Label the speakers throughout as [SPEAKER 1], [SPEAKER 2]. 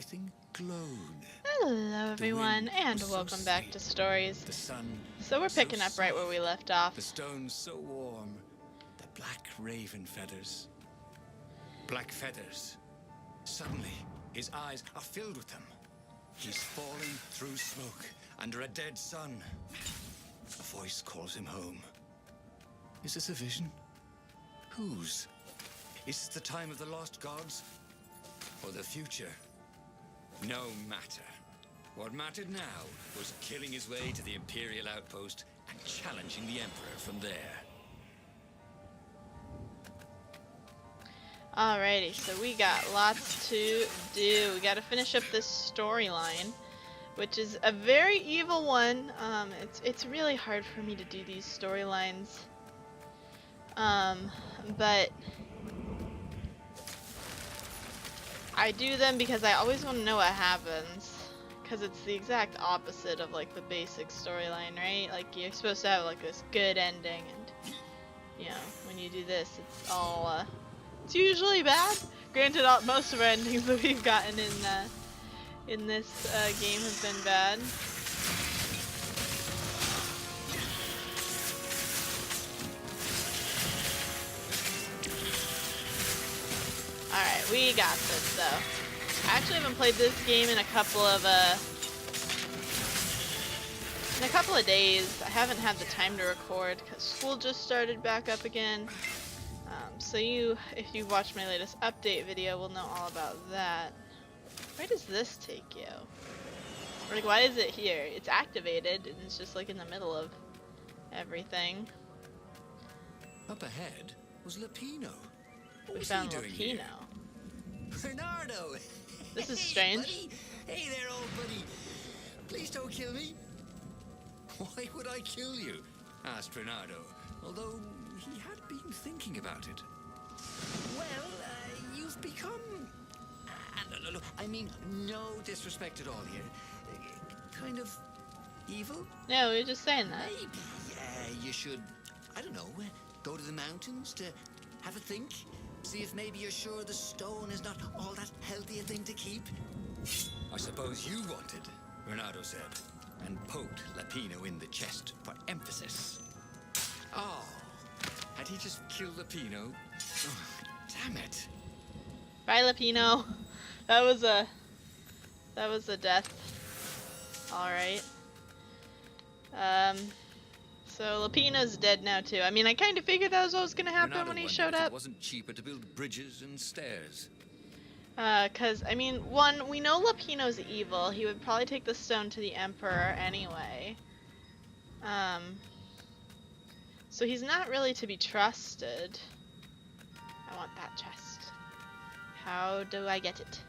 [SPEAKER 1] Everything glowed.
[SPEAKER 2] Hello
[SPEAKER 1] The
[SPEAKER 2] everyone,
[SPEAKER 1] wind
[SPEAKER 2] and
[SPEAKER 1] was so
[SPEAKER 2] welcome back
[SPEAKER 1] sweet,
[SPEAKER 2] to Stories.
[SPEAKER 1] the sun
[SPEAKER 2] So we're
[SPEAKER 1] so
[SPEAKER 2] picking up right where we
[SPEAKER 1] soft,
[SPEAKER 2] left off.
[SPEAKER 1] the stones so warm, the black raven feathers. Black feathers. Suddenly, his eyes are filled with them. He's falling through smoke, under a dead sun. A voice calls him home. Is this a vision? Whose? Is this the time of the lost gods? Or the future? No matter. What mattered now was killing his way to the Imperial outpost and challenging the Emperor from there.
[SPEAKER 2] Alrighty, so we got lots to do. We gotta finish up this storyline, which is a very evil one. It's really hard for me to do these storylines. But I do them because I always want to know what happens. Because it's the exact opposite of like the basic storyline, right? Like you're supposed to have like this good ending, and you know, when you do this, it's all it's usually bad. Granted, most of our endings that we've gotten in this game have been bad. Alright, we got this though. I actually haven't played this game in a couple of days. I haven't had the time to record because school just started back up again. So if you've watched my latest update video, will know all about that. Where does this take you? Like, why is it here? It's activated and it's just like in the middle of everything.
[SPEAKER 1] Up ahead was Lapino. What
[SPEAKER 2] We
[SPEAKER 1] was
[SPEAKER 2] found
[SPEAKER 1] he doing
[SPEAKER 2] Lapino.
[SPEAKER 1] here? Bernardo!
[SPEAKER 2] This is
[SPEAKER 1] Hey,
[SPEAKER 2] strange.
[SPEAKER 1] buddy. Hey there, old buddy. Please don't kill me. Why would I kill you? Asked Bernardo, although he had been thinking about it. Well, you've become... no, I mean, no disrespect at all here. Kind of evil?
[SPEAKER 2] No, we were just saying that.
[SPEAKER 1] Maybe you should, I don't know, go to the mountains to have a think? See if maybe you're sure the stone is not all that healthy a thing to keep? I suppose you wanted, Bernardo said, and poked Lapino in the chest for emphasis. Oh, had he just killed Lapino? Oh, damn it.
[SPEAKER 2] Bye, Lapino. That was a death. Alright. So Lapino's dead now too. I mean, I kind of figured that was what was gonna happen
[SPEAKER 1] Bernardo
[SPEAKER 2] when he
[SPEAKER 1] wondered
[SPEAKER 2] showed
[SPEAKER 1] if
[SPEAKER 2] up.
[SPEAKER 1] It wasn't cheaper to build bridges and stairs.
[SPEAKER 2] Cause, I mean, one, we know Lapino's evil. He would probably take the stone to the Emperor anyway. So he's not really to be trusted. I want that chest. How do I get it?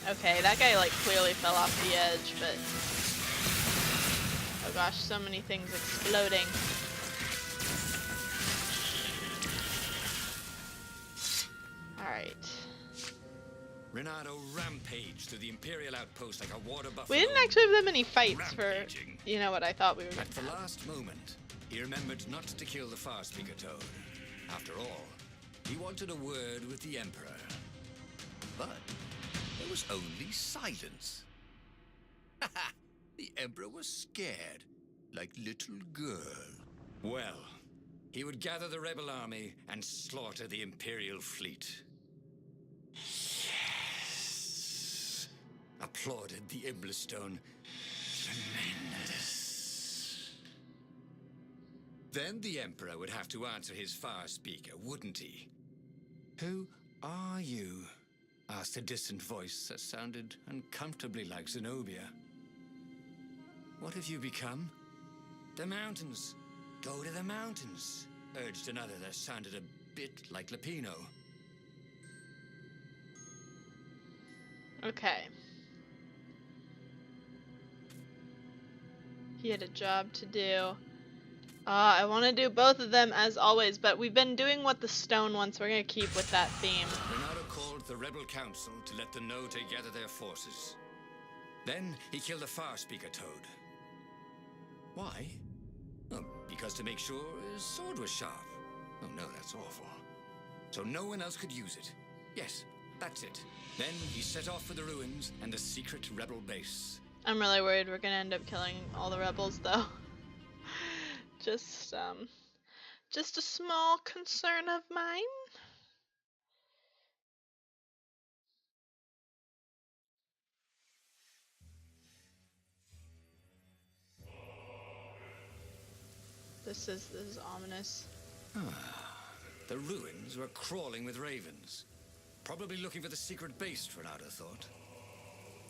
[SPEAKER 2] Okay, that guy like clearly fell off the edge, but oh gosh, so many things exploding. Alright.
[SPEAKER 1] Renato rampaged through the Imperial outpost like a water buffalo.
[SPEAKER 2] We didn't actually have that many fights for,
[SPEAKER 1] Rampaging.
[SPEAKER 2] you know, what I thought we were going
[SPEAKER 1] At the last moment, he remembered not to kill the Far Speaker Toad. After all, he wanted a word with the Emperor. But there was only silence. The Emperor was scared, like little girl. Well, he would gather the rebel army and slaughter the Imperial fleet. Yes, applauded the Imblestone. Tremendous. Then the Emperor would have to answer his Far Speaker, wouldn't he? Who are you? Asked a distant voice that sounded uncomfortably like Zenobia. What have you become? The mountains. Go to the mountains, urged another that sounded a bit like Lapino.
[SPEAKER 2] Okay. He had a job to do. I want to do both of them as always, but we've been doing what the stone wants. We're going to keep with that theme.
[SPEAKER 1] Renato called the rebel council to let them know to gather their forces. Then he killed the Far Speaker Toad. Why? Well, because because to make sure his sword was sharp. Oh no, that's awful. So no one else could use it. Yes, that's it. Then he set off for the ruins and the secret rebel base.
[SPEAKER 2] I'm really worried we're gonna end up killing all the rebels, though. just a small concern of mine. This is ominous.
[SPEAKER 1] The ruins were crawling with ravens, probably looking for the secret base, Renato thought.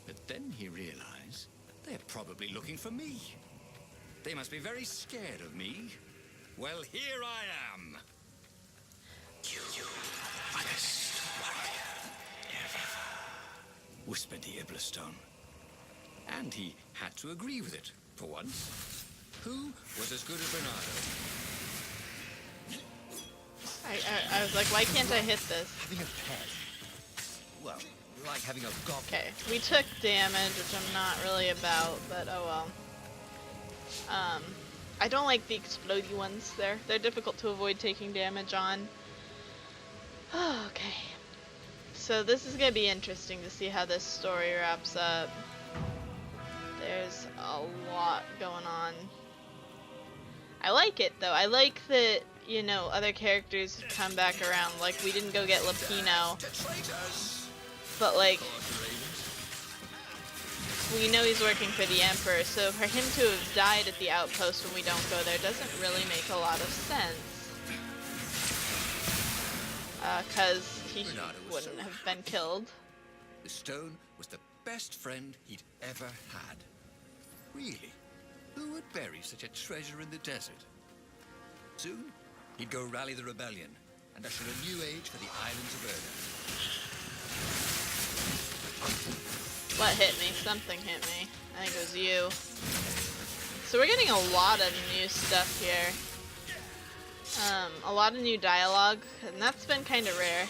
[SPEAKER 1] But then he realized they're probably looking for me. They must be very scared of me. Well, here I am. You honest warrior, ever, whispered the Iblastone. And he had to agree with it, for once. Who was as good as Bernardo?
[SPEAKER 2] I was like, why can't I hit this?
[SPEAKER 3] Having a pet. Well, like having a goblin.
[SPEAKER 2] Okay, we took damage, which I'm not really about, but oh well. I don't like the explodey ones. They're difficult to avoid taking damage on. Okay. So this is gonna be interesting to see how this story wraps up. There's a lot going on. I like it though. I like that, you know, other characters come back around. Like, we didn't go get Lapino, but like, we know he's working for the Emperor, so for him to have died at the outpost when we don't go there doesn't really make a lot of sense. Cause he wouldn't have been killed.
[SPEAKER 1] The stone was the best friend he'd ever had. Really? Who would bury such a treasure in the desert? Soon, he'd go rally the rebellion and usher a new age for the islands of Erda.
[SPEAKER 2] What hit me? Something hit me. I think it was you. So we're getting a lot of new stuff here. A lot of new dialogue, and that's been kind of rare.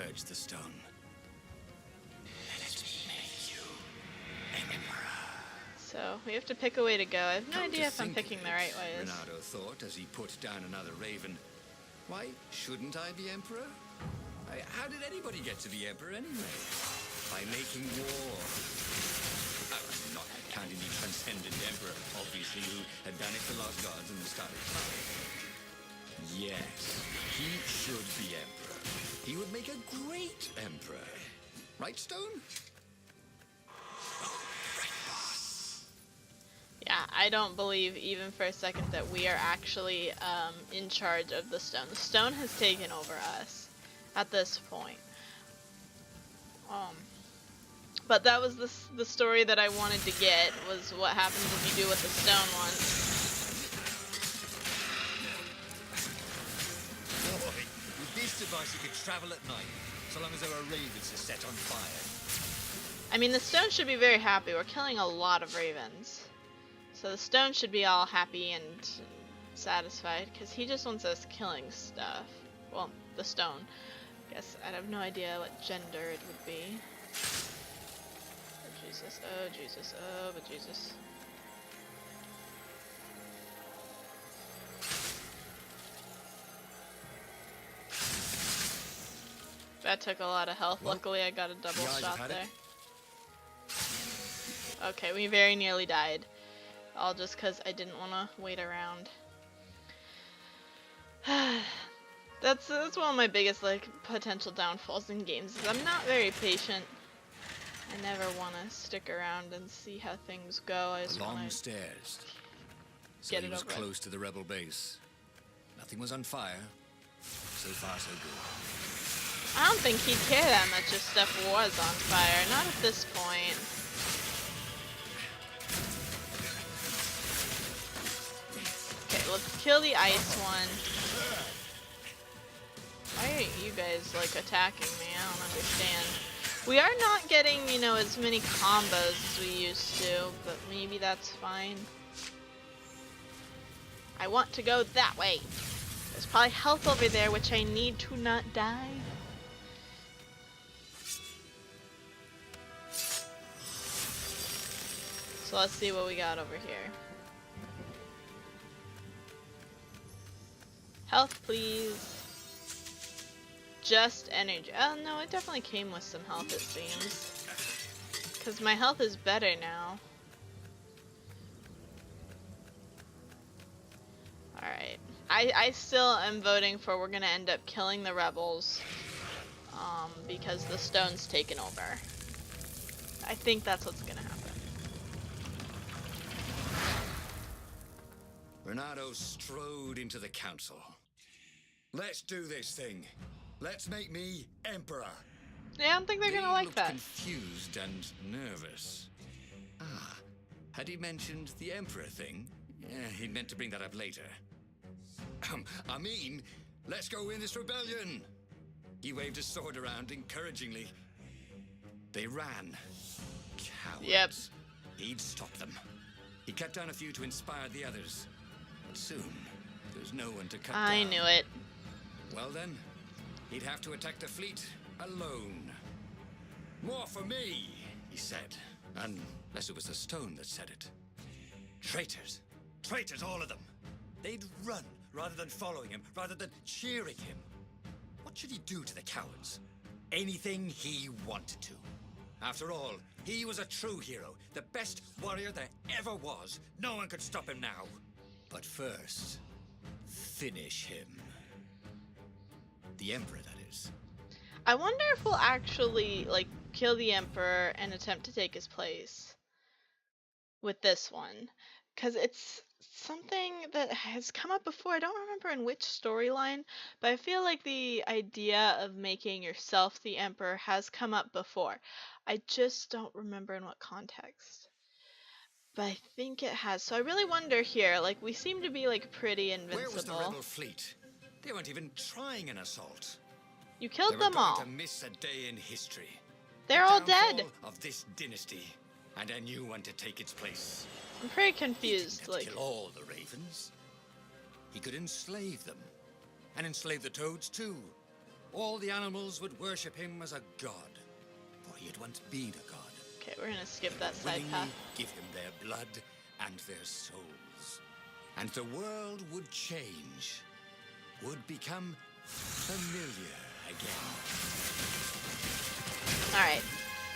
[SPEAKER 1] Urged the stone. Let it make you emperor.
[SPEAKER 2] So we have to pick a way to go. I have no idea if I'm picking the right ways.
[SPEAKER 1] Renato thought as he put down another raven. Why shouldn't I be emperor? How did anybody get to be emperor anyway? By making war. Not counting the transcendent emperor, obviously, who had done it for lost gods and the started time. Yes, he should be emperor. He would make a great emperor. Right, Stone? Right, boss.
[SPEAKER 2] Yeah, I don't believe even for a second that we are actually in charge of the stone. The stone has taken over us at this point. But that was the story that I wanted to get, was what happens if you do what the stone wants.
[SPEAKER 3] Boy, with this device you could travel at night, so long as there are ravens to set on fire.
[SPEAKER 2] I mean, the stone should be very happy. We're killing a lot of ravens. So the stone should be all happy and satisfied, because he just wants us killing stuff. Well, the stone. Guess I have no idea what gender it would be. Oh Jesus, oh Jesus, oh but Jesus. That took a lot of health.
[SPEAKER 1] Well,
[SPEAKER 2] luckily I got a double
[SPEAKER 1] the eyes
[SPEAKER 2] shot
[SPEAKER 1] have had
[SPEAKER 2] there.
[SPEAKER 1] it.
[SPEAKER 2] Okay, we very nearly died. All just because I didn't want to wait around. That's one of my biggest potential downfalls in games, is I'm not very patient. I never want to stick around and see how things go. I just
[SPEAKER 1] Long
[SPEAKER 2] want to
[SPEAKER 1] stairs. So
[SPEAKER 2] get
[SPEAKER 1] he
[SPEAKER 2] it
[SPEAKER 1] was
[SPEAKER 2] over.
[SPEAKER 1] close to the rebel base. Nothing was on fire. So far, so good.
[SPEAKER 2] I don't think he'd care that much if stuff was on fire. Not at this point. Okay, let's kill the ice one. Why are you guys attacking me? I don't understand. We are not getting, you know, as many combos as we used to, but maybe that's fine. I want to go that way. There's probably health over there, which I need to not die. So let's see what we got over here. Health, please. Just energy. Oh no, it definitely came with some health, it seems. Because my health is better now. Alright. I still am voting for we're gonna end up killing the rebels. Because the stone's taken over. I think that's what's gonna happen.
[SPEAKER 1] Renato strode into the council. Let's do this thing. Let's make me emperor.
[SPEAKER 2] Yeah, I don't think they're gonna like
[SPEAKER 1] looked
[SPEAKER 2] that.
[SPEAKER 1] confused and nervous. Ah, had he mentioned the emperor thing? Yeah, he'd meant to bring that up later. I mean, let's go win this rebellion. He waved his sword around encouragingly. They ran. Cowards.
[SPEAKER 2] Yep.
[SPEAKER 1] He'd stop them. He cut down a few to inspire the others. But soon, there's no one to cut down.
[SPEAKER 2] I knew it.
[SPEAKER 1] Well then, he'd have to attack the fleet alone. More for me, he said. Unless it was the stone that said it. Traitors. Traitors, all of them. They'd run rather than following him, rather than cheering him. What should he do to the cowards? Anything he wanted to. After all, he was a true hero, the best warrior there ever was. No one could stop him now. But first, finish him. The Emperor, that is.
[SPEAKER 2] I wonder if we'll actually, like, kill the Emperor and attempt to take his place with this one. Because it's something that has come up before. I don't remember in which storyline, but I feel like the idea of making yourself the Emperor has come up before. I just don't remember in what context. But I think it has. So I really wonder here, like, we seem to be, like, pretty invincible.
[SPEAKER 1] Where was the rebel fleet? They weren't even trying an assault.
[SPEAKER 2] You killed
[SPEAKER 1] They
[SPEAKER 2] them
[SPEAKER 1] were going
[SPEAKER 2] all.
[SPEAKER 1] to miss a day in history.
[SPEAKER 2] They're
[SPEAKER 1] The
[SPEAKER 2] all
[SPEAKER 1] downfall
[SPEAKER 2] dead.
[SPEAKER 1] of this dynasty, and a new one to take its place.
[SPEAKER 2] I'm pretty
[SPEAKER 1] He didn't
[SPEAKER 2] confused.
[SPEAKER 1] have to
[SPEAKER 2] Like,
[SPEAKER 1] kill all the ravens. He could enslave them, and enslave the toads too. All the animals would worship him as a god, for he had once been a god.
[SPEAKER 2] okay, we're gonna skip that side
[SPEAKER 1] Willingly
[SPEAKER 2] path.
[SPEAKER 1] give him their blood and their souls, and the world would change, would become familiar again.
[SPEAKER 2] Alright,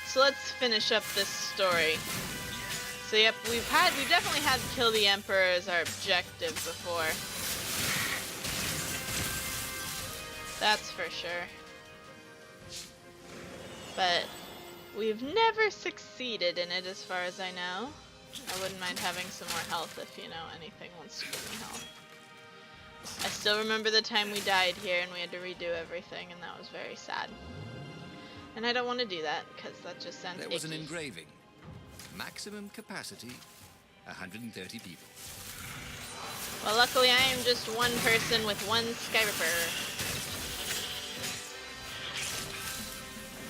[SPEAKER 2] so let's finish up this story. So yep, we've definitely had to kill the Emperor as our objective before. That's for sure. But we've never succeeded in it as far as I know. I wouldn't mind having some more health if, you know, anything wants to give me health. I still remember the time we died here and we had to redo everything, and that was very sad. And I don't want to do that, because that just sounds
[SPEAKER 1] There was an
[SPEAKER 2] icky.
[SPEAKER 1] engraving. Maximum capacity, 130 people.
[SPEAKER 2] Well, luckily I am just one person with one Skyriper.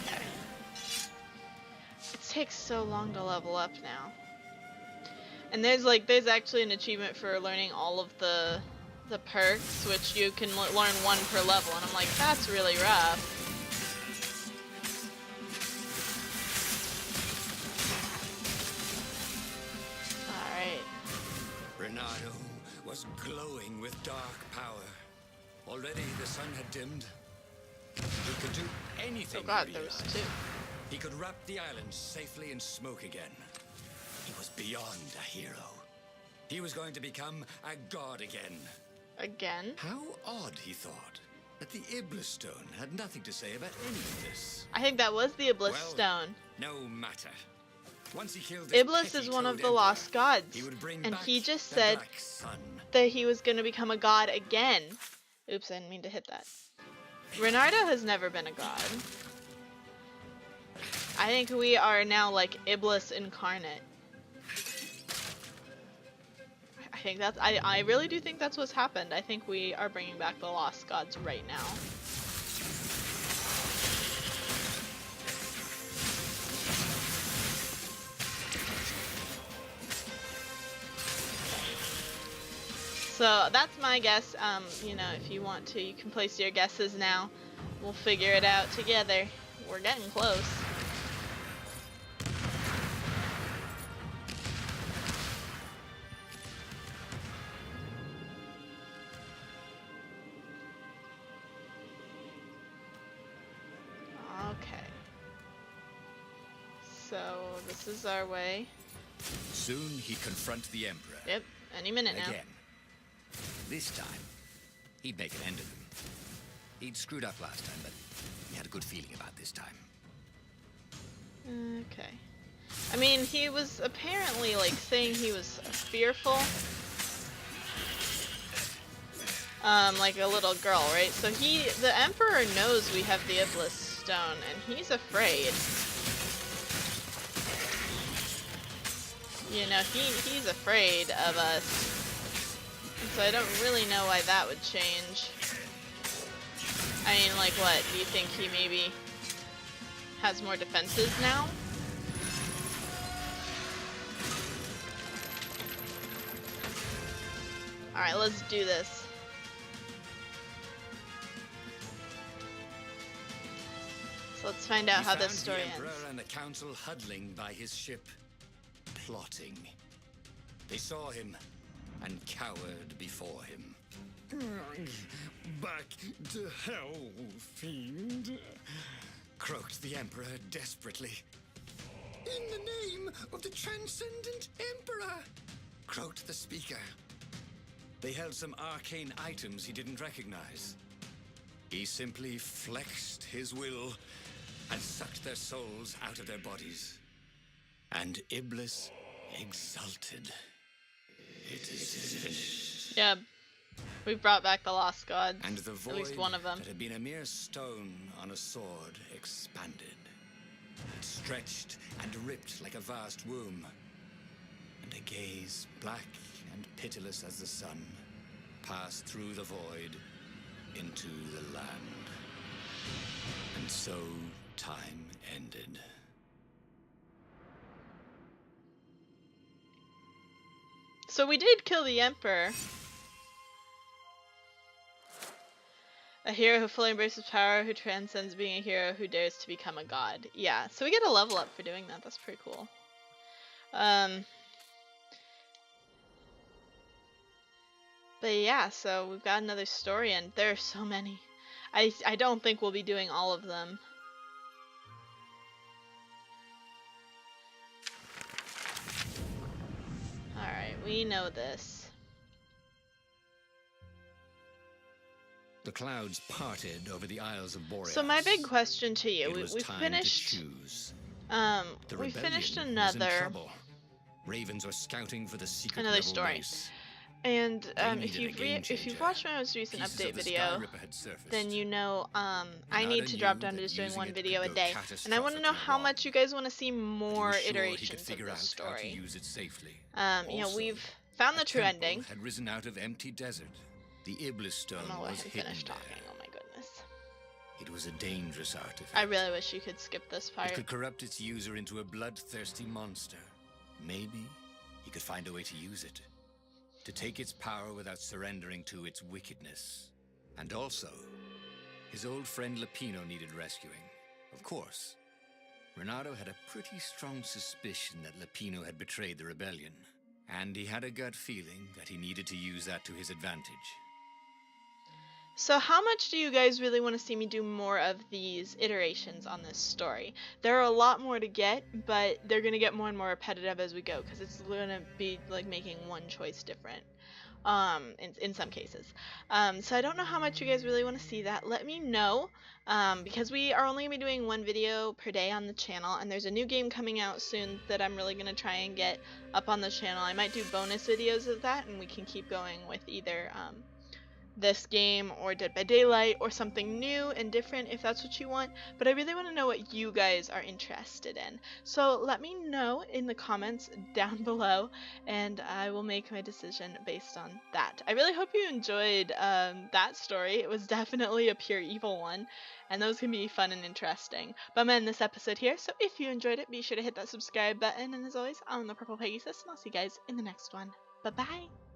[SPEAKER 2] Okay. It takes so long to level up now. And there's actually an achievement for learning all of the perks, which you can learn one per level, and I'm like, that's really rough.
[SPEAKER 1] Renato was glowing with dark power. Already the sun had dimmed. He could do anything.
[SPEAKER 2] Oh god,
[SPEAKER 1] he
[SPEAKER 2] there was
[SPEAKER 1] realized.
[SPEAKER 2] two.
[SPEAKER 1] He could wrap the island safely in smoke again. He was beyond a hero. He was going to become a god again.
[SPEAKER 2] Again?
[SPEAKER 1] How odd, he thought, that the Iblis stone had nothing to say about any of this.
[SPEAKER 2] I think that was the Iblis
[SPEAKER 1] Well,
[SPEAKER 2] stone.
[SPEAKER 1] No matter. Once he killed this
[SPEAKER 2] Iblis
[SPEAKER 1] petty
[SPEAKER 2] is one of
[SPEAKER 1] toad
[SPEAKER 2] the
[SPEAKER 1] emperor,
[SPEAKER 2] lost gods,
[SPEAKER 1] he would bring
[SPEAKER 2] and
[SPEAKER 1] back
[SPEAKER 2] he just
[SPEAKER 1] the
[SPEAKER 2] said
[SPEAKER 1] Black Sun.
[SPEAKER 2] that he was going to become a god again. Oops, I didn't mean to hit that. Renardo has never been a god. I think we are now like Iblis incarnate. I think that's, I really do think that's what's happened. I think we are bringing back the lost gods right now. So that's my guess. You know, if you want to, you can place your guesses now. We'll figure it out together. We're getting close. so this is our way.
[SPEAKER 3] Soon he'd confront the Emperor.
[SPEAKER 2] Yep, any minute now.
[SPEAKER 3] Again. This time, he'd make an end of him. He'd screwed up last time, but he had a good feeling about this time.
[SPEAKER 2] Okay. I mean, he was apparently, like, saying he was fearful. Like a little girl, right? So the Emperor knows we have the Iblis Stone, and he's afraid. You know, he's afraid of us. So I don't really know why that would change. I mean, like, what? Do you think he maybe has more defenses now? Alright, let's do this. So let's find out how this story ends.
[SPEAKER 1] The Emperor and the council huddling by his ship, plotting. They saw him and cowered before him.
[SPEAKER 4] Back to hell, fiend.
[SPEAKER 1] Croaked the Emperor desperately.
[SPEAKER 4] In the name of the transcendent Emperor.
[SPEAKER 1] Croaked the speaker. They held some arcane items he didn't recognize. He simply flexed his will and sucked their souls out of their bodies. And Iblis exulted. It is finished.
[SPEAKER 2] Yeah, we've brought back the Lost Gods.
[SPEAKER 1] And the void
[SPEAKER 2] at least one of them.
[SPEAKER 1] that had been a mere stone on a sword expanded. It stretched and ripped like a vast womb. And a gaze black and pitiless as the sun passed through the void into the land. And so time ended.
[SPEAKER 2] So we did kill the Emperor. A hero who fully embraces power, who transcends being a hero, who dares to become a god. Yeah, so we get a level up for doing that. That's pretty cool. But yeah, so we've got another story, and there are so many. I don't think we'll be doing all of them. Alright, we know this.
[SPEAKER 1] The clouds parted over the Isles of Boreas.
[SPEAKER 2] So my big question to you,
[SPEAKER 1] It was
[SPEAKER 2] we
[SPEAKER 1] time
[SPEAKER 2] finished
[SPEAKER 1] to choose.
[SPEAKER 2] we
[SPEAKER 1] The rebellion
[SPEAKER 2] finished
[SPEAKER 1] was in
[SPEAKER 2] another
[SPEAKER 1] trouble. Ravens were scouting for the secret
[SPEAKER 2] Another
[SPEAKER 1] rebel
[SPEAKER 2] story.
[SPEAKER 1] base.
[SPEAKER 2] and
[SPEAKER 1] They
[SPEAKER 2] if
[SPEAKER 1] needed a game
[SPEAKER 2] you've
[SPEAKER 1] changer.
[SPEAKER 2] watched my most recent
[SPEAKER 1] Pieces
[SPEAKER 2] update
[SPEAKER 1] of the
[SPEAKER 2] video,
[SPEAKER 1] Skyripper had surfaced.
[SPEAKER 2] then you know I
[SPEAKER 1] Nada
[SPEAKER 2] need to drop
[SPEAKER 1] knew
[SPEAKER 2] down to
[SPEAKER 1] that
[SPEAKER 2] just doing
[SPEAKER 1] using
[SPEAKER 2] one
[SPEAKER 1] it
[SPEAKER 2] video a
[SPEAKER 1] could go
[SPEAKER 2] day, and I want to know how
[SPEAKER 1] catastrophically
[SPEAKER 2] much you guys want to see more
[SPEAKER 1] He was sure he
[SPEAKER 2] iterations
[SPEAKER 1] could
[SPEAKER 2] of
[SPEAKER 1] figure
[SPEAKER 2] this
[SPEAKER 1] out how to
[SPEAKER 2] story.
[SPEAKER 1] use it safely.
[SPEAKER 2] You know,
[SPEAKER 1] Also,
[SPEAKER 2] we've found the
[SPEAKER 1] a
[SPEAKER 2] true
[SPEAKER 1] temple
[SPEAKER 2] ending.
[SPEAKER 1] had risen out of empty desert. The Iblis Stone
[SPEAKER 2] I'm gonna let
[SPEAKER 1] was
[SPEAKER 2] him
[SPEAKER 1] hidden
[SPEAKER 2] finish
[SPEAKER 1] there.
[SPEAKER 2] talking. Oh my goodness.
[SPEAKER 1] It was a dangerous artifact.
[SPEAKER 2] I really wish you could skip this part.
[SPEAKER 1] It could corrupt its user into a bloodthirsty monster. Maybe he could find a way to use it. To take its power without surrendering to its wickedness. And also, his old friend Lupino needed rescuing. Of course. Renato had a pretty strong suspicion that Lupino had betrayed the rebellion. And he had a gut feeling that he needed to use that to his advantage.
[SPEAKER 2] So how much do you guys really want to see me do more of these iterations on this story? There are a lot more to get, but they're going to get more and more repetitive as we go, because it's going to be like making one choice different in some cases. So I don't know how much you guys really want to see that. Let me know, because we are only going to be doing one video per day on the channel, and there's a new game coming out soon that I'm really going to try and get up on the channel. I might do bonus videos of that, and we can keep going with either this game or Dead by Daylight or something new and different if that's what you want, but I really want to know what you guys are interested in. So let me know in the comments down below, and I will make my decision based on that. I really hope you enjoyed that story. It was definitely a pure evil one, and those can be fun and interesting. But I'm gonna end this episode here, so if you enjoyed it, be sure to hit that subscribe button, and as always, I'm the Purple Pegasus, and I'll see you guys in the next one. Bye bye!